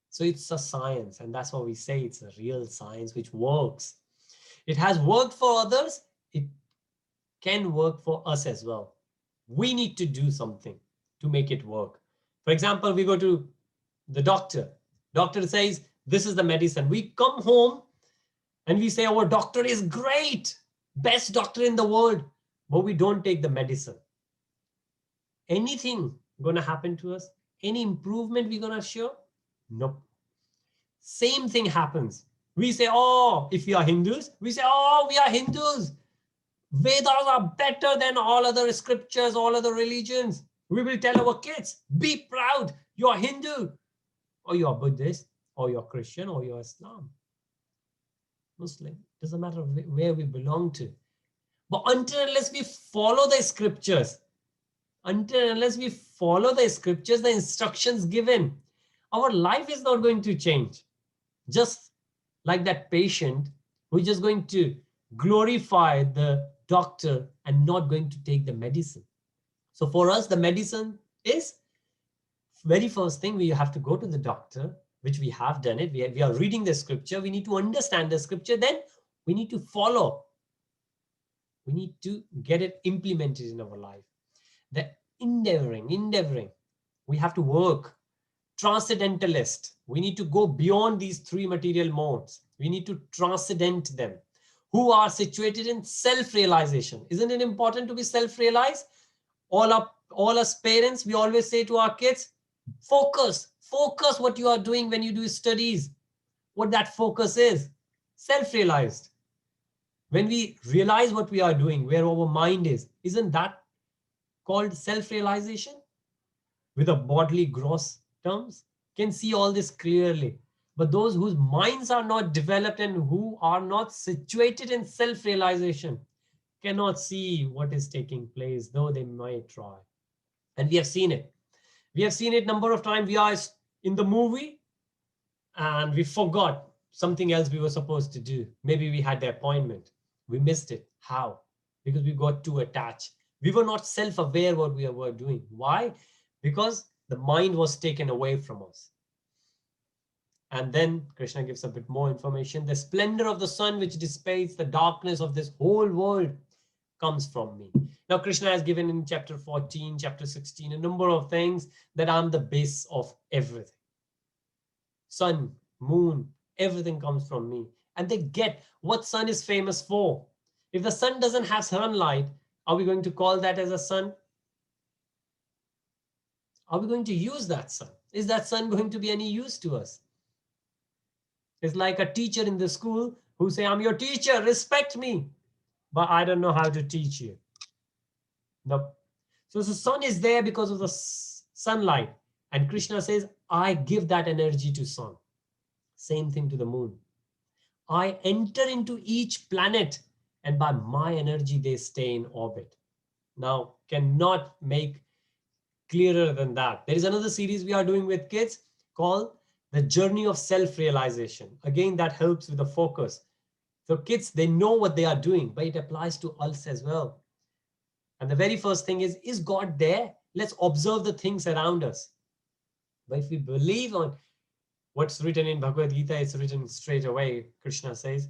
[SPEAKER 1] So it's a science, and that's why we say it's a real science which works. It has worked for others. It can work for us as well. We need to do something to make it work. For example, we go to the doctor. Doctor says, this is the medicine. We come home and we say, our doctor is great, best doctor in the world, but we don't take the medicine. Anything going to happen to us? Any improvement we're going to show? Nope. Same thing happens We say, oh, if we are Hindus, we say, oh, we are Hindus. Vedas are better than all other scriptures, all other religions. We will tell our kids, be proud, you're Hindu, or you're Buddhist, or you're Christian, or you're Islam, Muslim. Doesn't matter where we belong to. But until unless we follow the scriptures, the instructions given, our life is not going to change. Just like that patient who is just going to glorify the doctor and not going to take the medicine. So for us, the medicine is very first thing, we have to go to the doctor, which we have done it. We are reading the scripture. We need to understand the scripture. Then we need to follow. We need to get it implemented in our life. The endeavoring. We have to work. Transcendentalist. We need to go beyond these three material modes. We need to transcend them. Who are situated in self-realization. Isn't it important to be self-realized? All us parents, we always say to our kids, focus what you are doing when you do studies. What that focus is, self-realized. When we realize what we are doing, where our mind is, isn't that called self-realization? With a bodily gross terms, can see all this clearly. But those whose minds are not developed and who are not situated in self-realization cannot see what is taking place, though they might try. And we have seen it. We have seen it number of times. We are in the movie and we forgot something else we were supposed to do. Maybe we had the appointment. We missed it. How? Because we got too attached. We were not self-aware what we were doing. Why? Because the mind was taken away from us. And then Krishna gives a bit more information. The splendor of the sun which dissipates the darkness of this whole world comes from me. Now Krishna has given in chapter 14, chapter 16, a number of things that I'm the base of everything. Sun, moon, everything comes from me. And they get what sun is famous for. If the sun doesn't have sunlight, are we going to call that as a sun? Are we going to use that sun? Is that sun going to be any use to us? It's like a teacher in the school who say, I'm your teacher, respect me. But I don't know how to teach you. Nope. So the sun is there because of the sunlight. And Krishna says, I give that energy to sun. Same thing to the moon. I enter into each planet and by my energy, they stay in orbit. Now, cannot make clearer than that. There is another series we are doing with kids called The Journey of Self-Realization. Again, that helps with the focus. So kids, they know what they are doing, but it applies to us as well. And the very first thing is God there? Let's observe the things around us. But if we believe on what's written in Bhagavad Gītā, it's written straight away. Krishna says,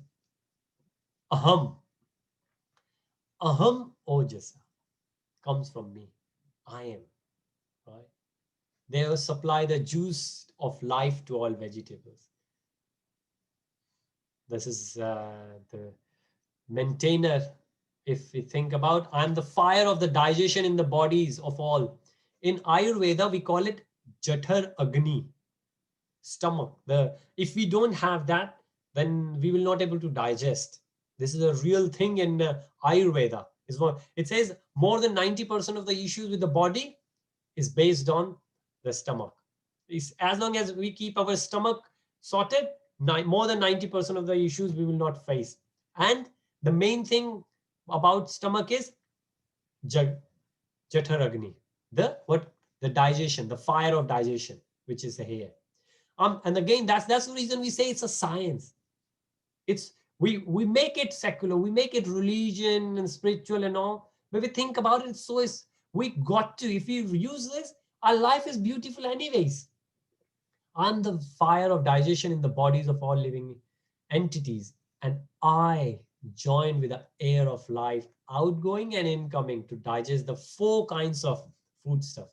[SPEAKER 1] Aham ojasa comes from me. I am. Right? They will supply the juice of life to all vegetables. This is the maintainer. If we think about, I'm the fire of the digestion in the bodies of all. In Ayurveda, we call it Jathar Agni, stomach. If we don't have that, then we will not able to digest. This is a real thing in Ayurveda. It says more than 90% of the issues with the body is based on the stomach. As long as we keep our stomach sorted, more than 90% of the issues we will not face. And the main thing about stomach is Jathar Agni, the digestion, the fire of digestion, which is here. And again, that's the reason we say it's a science. We make it secular, we make it religion and spiritual and all. But we think about it, so we got to, if we use this, our life is beautiful anyways. I'm the fire of digestion in the bodies of all living entities. And I join with the air of life, outgoing and incoming, to digest the 4 kinds of foodstuff.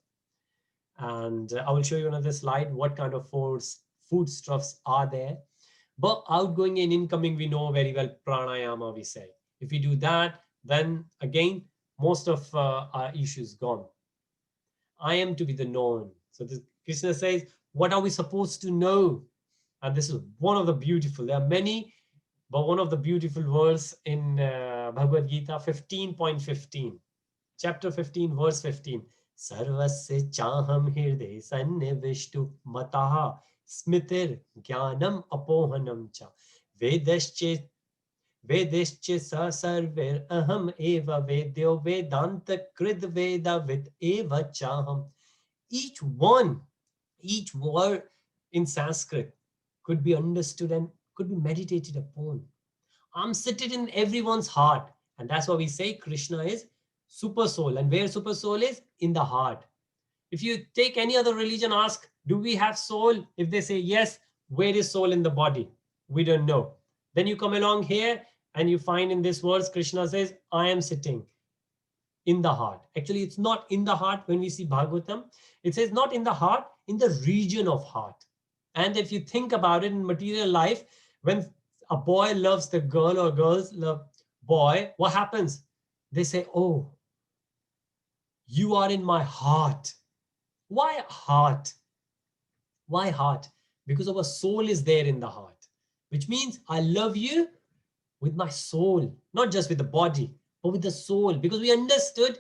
[SPEAKER 1] And I will show you another slide, what kind of foodstuffs are there. But outgoing and incoming, we know very well, pranayama, we say. If we do that, then again, most of our issues gone. I am to be the known. So Krishna says, what are we supposed to know? And this is one of the beautiful, there are many, but one of the beautiful verse in Bhagavad Gita 15.15, chapter 15, verse 15. Sarvasya chaham hirde sannivishtu mataha smritir jnanam apohanam cha vedasche vedasche sa sarver aham eva vedyo vedanta krid veda vid eva chaham. Each one, each word in Sanskrit could be understood and could be meditated upon. I'm seated in everyone's heart. And that's why we say Krishna is super soul. And where super soul is? In the heart. If you take any other religion, ask, do we have soul? If they say yes, where is soul in the body? We don't know. Then you come along here and you find in this verse, Krishna says, I am sitting in the heart. Actually, it's not in the heart. When we see Bhagavatam, it says not in the heart, in the region of heart. And if you think about it in material life, when a boy loves the girl or girls love boy, what happens? They say, oh, you are in my heart. Why heart? Why heart? Because our soul is there in the heart, which means I love you with my soul, not just with the body, but with the soul. Because we understood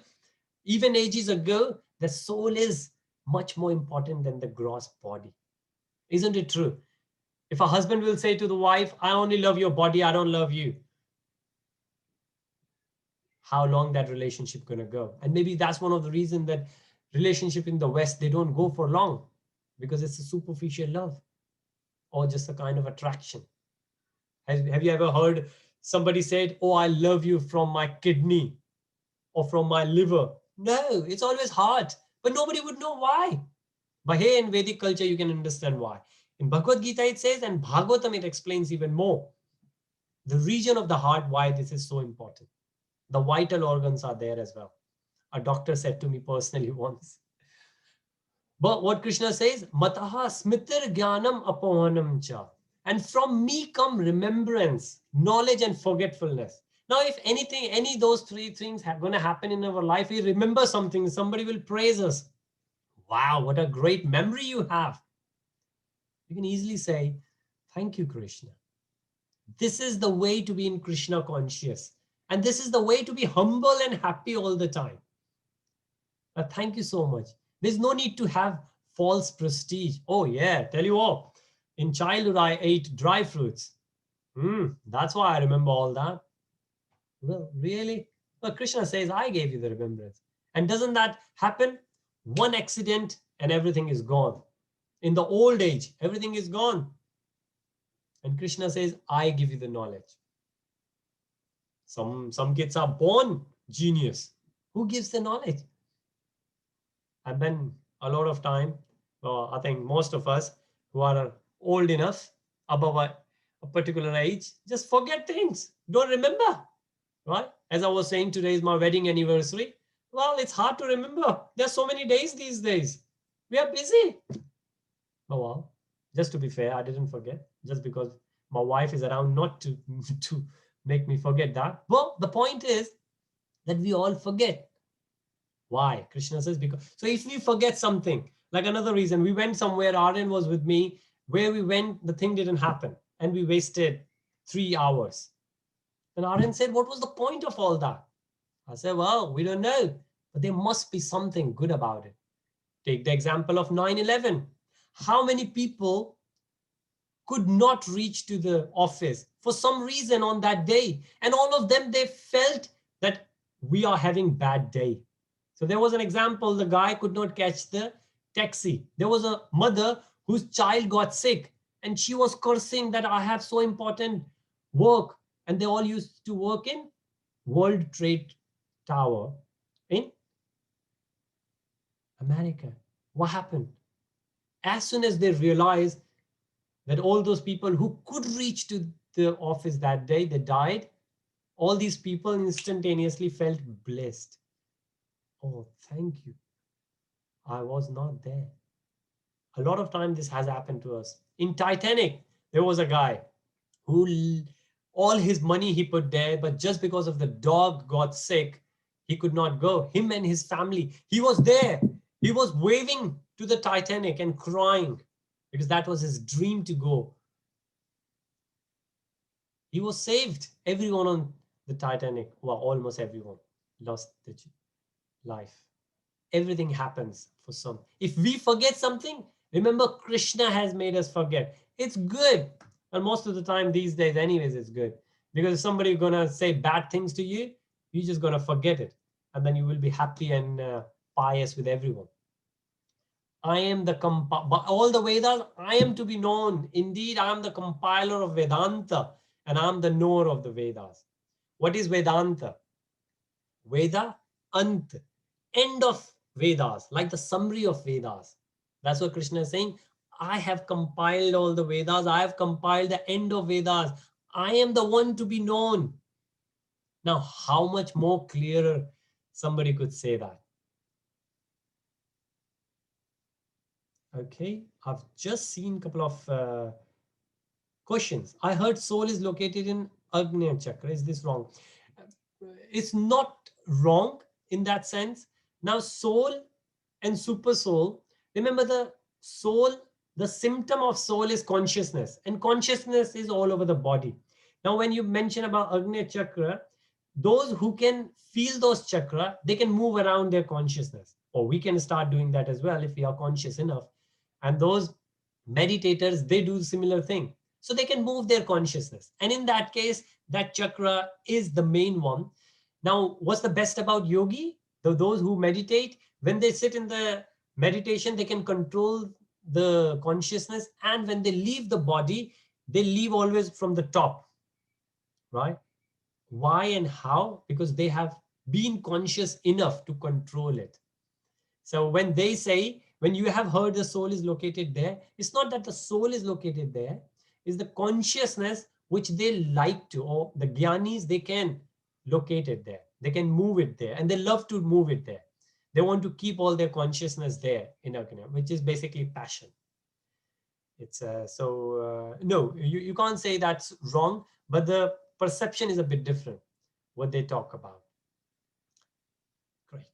[SPEAKER 1] even ages ago, the soul is much more important than the gross body. Isn't it true? If a husband will say to the wife, I only love your body, I don't love you, how long that relationship gonna go? And maybe that's one of the reasons that relationship in the West, they don't go for long, because it's a superficial love or just a kind of attraction. Have you ever heard somebody said, oh, I love you from my kidney or from my liver? No, it's always heart, but nobody would know why. But here in Vedic culture, you can understand why. In Bhagavad Gita, it says, and Bhagavatam, it explains even more. The region of the heart, why this is so important. The vital organs are there as well. A doctor said to me personally once. But what Krishna says, Mataha smritir jnanam apohanam cha. And from me come remembrance, knowledge and forgetfulness. Now, if anything, any of those three things are going to happen in our life, we remember something, somebody will praise us. Wow, what a great memory you have. You can easily say, thank you, Krishna. This is the way to be in Krishna conscious. And this is the way to be humble and happy all the time. Thank you so much. There's no need to have false prestige. Oh yeah, tell you what, in childhood I ate dry fruits. That's why I remember all that. Well, really? Well, Krishna says, I gave you the remembrance. And doesn't that happen? One accident and everything is gone. In the old age, everything is gone. And Krishna says, I give you the knowledge. Some kids are born genius. Who gives the knowledge? And then a lot of time, I think most of us who are old enough, above a particular age, just forget things, don't remember, right? As I was saying, today is my wedding anniversary. Well, it's hard to remember. There's so many days these days. We are busy. Oh, well, just to be fair, I didn't forget, just because my wife is around not to make me forget that. Well, the point is that we all forget. Why? Krishna says, because. So if we forget something, like another reason, we went somewhere, Aryan was with me, where we went, the thing didn't happen. And we wasted 3 hours. And Aryan said, what was the point of all that? I said, well, we don't know, but there must be something good about it. Take the example of 9/11. How many people could not reach to the office for some reason on that day? And all of them, they felt that we are having bad day. So there was an example, the guy could not catch the taxi. There was a mother whose child got sick and she was cursing that I have so important work. And they all used to work in World Trade Tower in America. What happened? As soon as they realized that all those people who could reach to the office that day, they died, all these people instantaneously felt blessed. Oh, thank you. I was not there. A lot of time this has happened to us. In Titanic, there was a guy who all his money he put there, but just because of the dog got sick, he could not go. Him and his family, he was there. He was waving to the Titanic and crying because that was his dream to go He was saved. Everyone on the Titanic, well, almost everyone lost their life. Everything happens for some. If we forget something, remember Krishna has made us forget. It's good. And most of the time these days anyways, it's good. Because if somebody gonna say bad things to you, you're just gonna forget it. And then you will be happy and pious with everyone. I am the by all the Vedas, I am to be known. Indeed, I am the compiler of Vedanta and I am the knower of the Vedas. What is Vedanta? Veda, Ant, end of Vedas, like the summary of Vedas. That's what Krishna is saying. I have compiled all the Vedas. I have compiled the end of Vedas. I am the one to be known. Now, how much more clearer somebody could say that? Okay, I've just seen a couple of questions. I heard soul is located in Agnya Chakra. Is this wrong? It's not wrong in that sense. Now, soul and super soul, remember the soul, the symptom of soul is consciousness, and consciousness is all over the body. Now, when you mention about Agnya Chakra, those who can feel those chakra, they can move around their consciousness, or we can start doing that as well if we are conscious enough. And those meditators, they do similar thing. So they can move their consciousness. And in that case, that chakra is the main one. Now, what's the best about yogi? Those who meditate, when they sit in the meditation, they can control the consciousness. And when they leave the body, they leave always from the top, right? Why and how? Because they have been conscious enough to control it. So when they say, when you have heard the soul is located there, it's not that the soul is located there, it's the consciousness which they like to, or the jnanis, they can locate it there. They can move it there, and they love to move it there. They want to keep all their consciousness there in Agnya, which is basically passion. It's no, you can't say that's wrong, but the perception is a bit different, what they talk about. Great.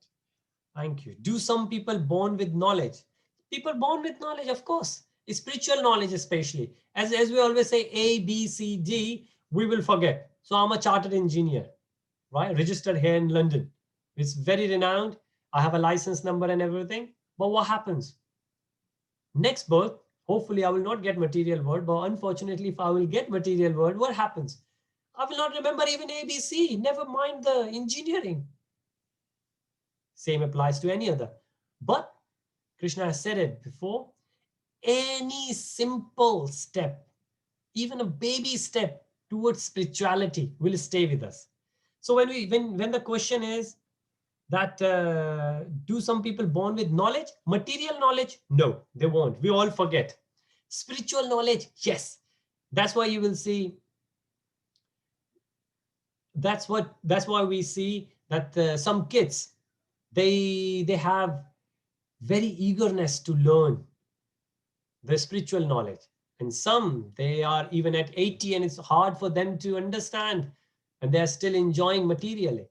[SPEAKER 1] Thank you. Do some people born with knowledge? People born with knowledge, of course. Spiritual knowledge especially. As we always say, A, B, C, D, we will forget. So I'm a chartered engineer, right? Registered here in London. It's very renowned. I have a license number and everything. But what happens? Next birth, hopefully I will not get material world, but unfortunately, if I will get material world, what happens? I will not remember even ABC, never mind the engineering. Same applies to any other. But Krishna has said it before, any simple step, even a baby step towards spirituality will stay with us. So when the question is that do some people born with knowledge, material knowledge? No, they won't. We all forget. Spiritual knowledge, yes. That's why you will see. That's why we see that some kids, they have very eagerness to learn the spiritual knowledge, and some they are even at 80 and it's hard for them to understand, and they're still enjoying materially.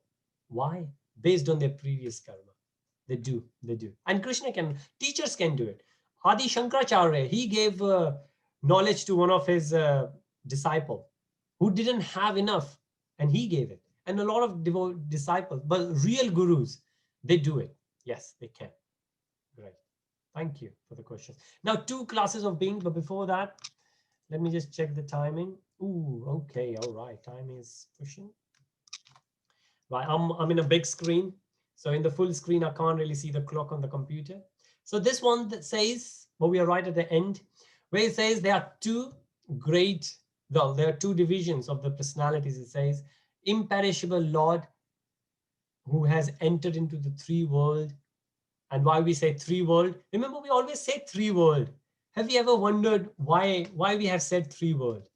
[SPEAKER 1] Why? Based on their previous karma. They do. And Krishna can, teachers can do it. Adi Shankaracharya, he gave knowledge to one of his disciple who didn't have enough, and he gave it. And a lot of disciples, but real gurus, they do it. Yes, they can. Right. Thank you for the question. Now, 2 classes of beings, but before that, let me just check the timing. Ooh, okay, all right. Time is pushing. Right, I'm in a big screen. So in the full screen, I can't really see the clock on the computer. So this one that says, well, we are right at the end, where it says there are 2 great, well, there are 2 divisions of the personalities. It says, imperishable Lord who has entered into the 3 world. And why we say 3 world? Remember, we always say 3 world. Have you ever wondered why we have said 3 world?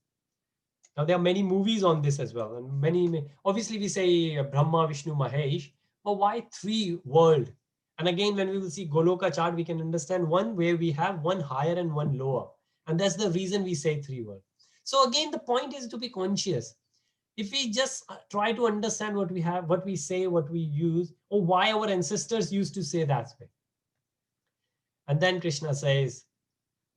[SPEAKER 1] Now, there are many movies on this as well. And many, obviously we say Brahma, Vishnu, Mahesh, but why 3 world? And again, when we will see Goloka chart, we can understand one where we have one higher and one lower. And that's the reason we say 3 world. So again, the point is to be conscious. If we just try to understand what we have, what we say, what we use, or why our ancestors used to say that way. And then Krishna says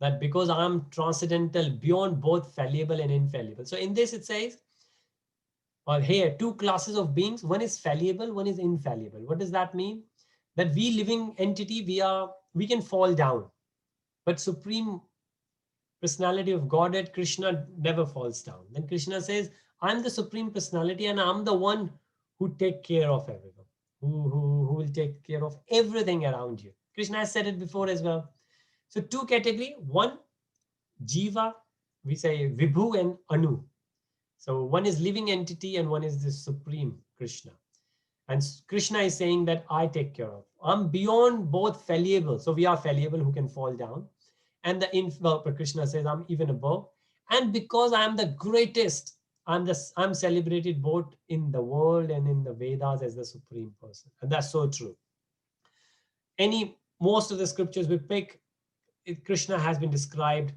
[SPEAKER 1] that because I'm transcendental beyond both fallible and infallible. So in this, it says or here, two classes of beings. One is fallible, one is infallible. What does that mean? That we living entity, we can fall down, but Supreme Personality of Godhead, Krishna, never falls down. Then Krishna says, I'm the Supreme Personality and I'm the one who take care of everyone, who will take care of everything around you. Krishna has said it before as well. So two category, one Jiva, we say Vibhu and Anu. So one is living entity and one is the Supreme Krishna. And Krishna is saying that I take care of. I'm beyond both fallible. So we are fallible who can fall down. And but Krishna says I'm even above. And because I am the greatest, I'm celebrated both in the world and in the Vedas as the Supreme Person. And that's so true. Most of the scriptures we pick, Krishna has been described.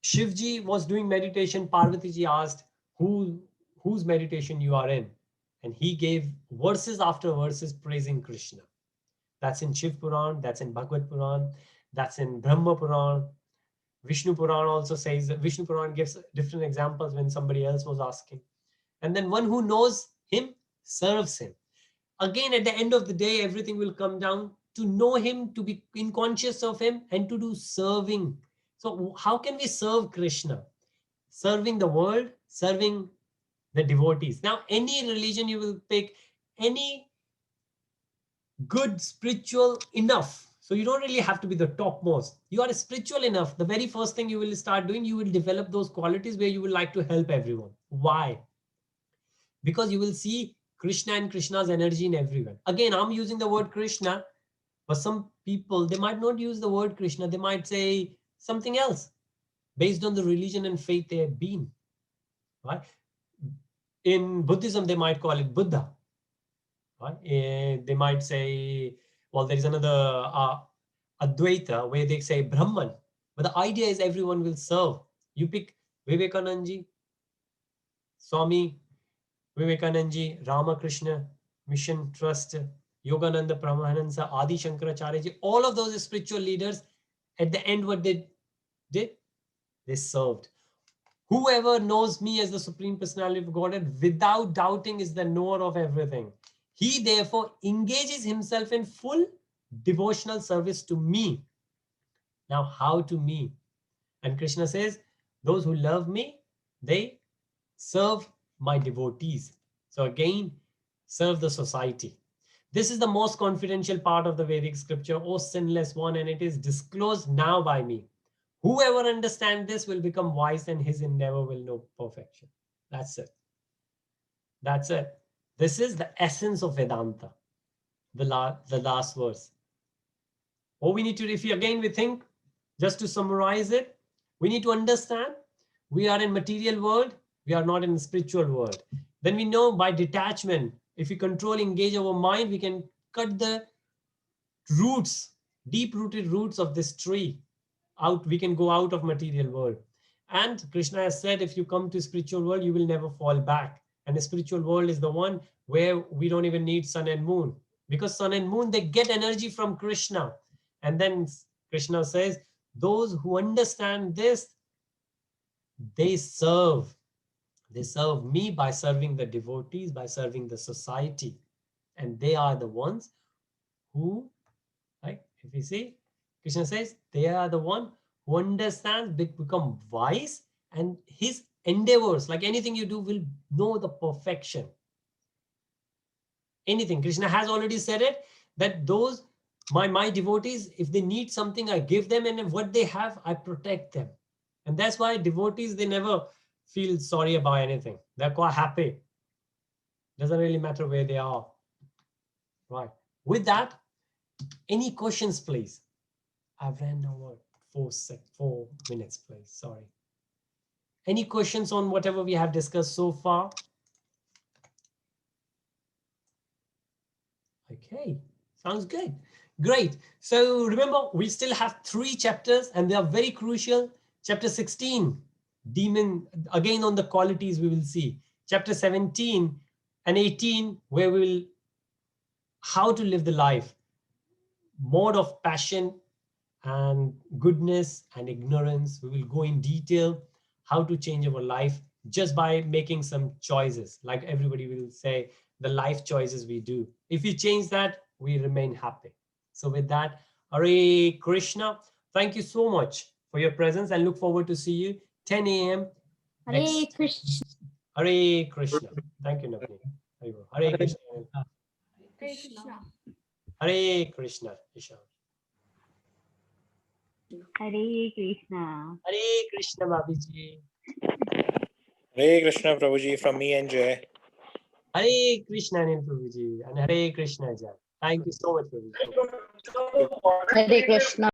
[SPEAKER 1] Shivji was doing meditation. Parvatiji asked, whose meditation you are in? And he gave verses after verses praising Krishna. That's in Shiv Puran, that's in Bhagavad Puran, that's in Brahma Puran. Vishnu Puran also says that Vishnu Puran gives different examples when somebody else was asking. And then one who knows him serves him. Again, at the end of the day, everything will come down to know him, to be conscious of him, and to do serving. So how can we serve Krishna? Serving the world, serving the devotees. Now, any religion you will pick, any good spiritual enough. So you don't really have to be the topmost. You are spiritual enough. The very first thing you will start doing, you will develop those qualities where you will like to help everyone. Why? Because you will see Krishna and Krishna's energy in everyone. Again, I'm using the word Krishna, but some people, they might not use the word Krishna. They might say something else based on the religion and faith they have been. Right? In Buddhism, they might call it Buddha. Right? They might say, well, there is another Advaita where they say Brahman. But the idea is everyone will serve. You pick Vivekananda, Swami Vivekananda, Ramakrishna Mission Trust, Yogananda Paramahansa, Adi Shankaracharya ji, all of those spiritual leaders, at the end, what they did? They served. Whoever knows me as the Supreme Personality of Godhead without doubting is the knower of everything. He therefore engages himself in full devotional service to me. Now, how to me? And Krishna says, those who love me, they serve my devotees. So again, serve the society. This is the most confidential part of the Vedic scripture, O sinless one, and it is disclosed now by me. Whoever understands this will become wise and his endeavor will know perfection. That's it. That's it. This is the essence of Vedanta, the last verse. Or we need to, if we again we think, just to summarize it, we need to understand we are in material world, we are not in the spiritual world. Then we know by detachment, if we control, engage our mind, we can cut the roots, deep-rooted roots of this tree out. We can go out of material world. And Krishna has said, if you come to spiritual world, you will never fall back. And the spiritual world is the one where we don't even need sun and moon, because sun and moon, they get energy from Krishna. And then Krishna says, those who understand this, they serve me by serving the devotees, by serving the society. And they are the ones who, right? If you see, Krishna says, they are the one who understands, become wise, and his endeavors, like anything you do, will know the perfection. Anything. Krishna has already said it, that those, my devotees, if they need something, I give them, and if what they have, I protect them. And that's why devotees, they never feel sorry about anything. They're quite happy. Doesn't really matter where they are. Right. With that, any questions, please? I've ran over 4 minutes, please. Sorry. Any questions on whatever we have discussed so far? Okay, sounds good. Great. So remember, we still have 3 chapters and they are very crucial. Chapter 16, demon, again on the qualities we will see. Chapter 17 and 18, where we will, how to live the life, mode of passion and goodness and ignorance. We will go in detail how to change our life just by making some choices. Like everybody will say, the life choices we do. If we change that, we remain happy. So with that, Hare Krishna. Thank you so much for your presence and look forward to see you 10 a.m.
[SPEAKER 2] Hare Krishna.
[SPEAKER 1] Hare Krishna. Thank you, Navneet. Hare Krishna.
[SPEAKER 2] Hare Krishna.
[SPEAKER 1] Hare Krishna. Ishan.
[SPEAKER 2] Hare Krishna.
[SPEAKER 1] Hare Krishna, Babiji.
[SPEAKER 3] Hare Krishna, Prabhuji, from me and Jay.
[SPEAKER 1] Hare Krishna, Anil Prabhuji. And Hare Krishna, Jai. Thank you so much, Prabhuji.
[SPEAKER 2] Hare Krishna.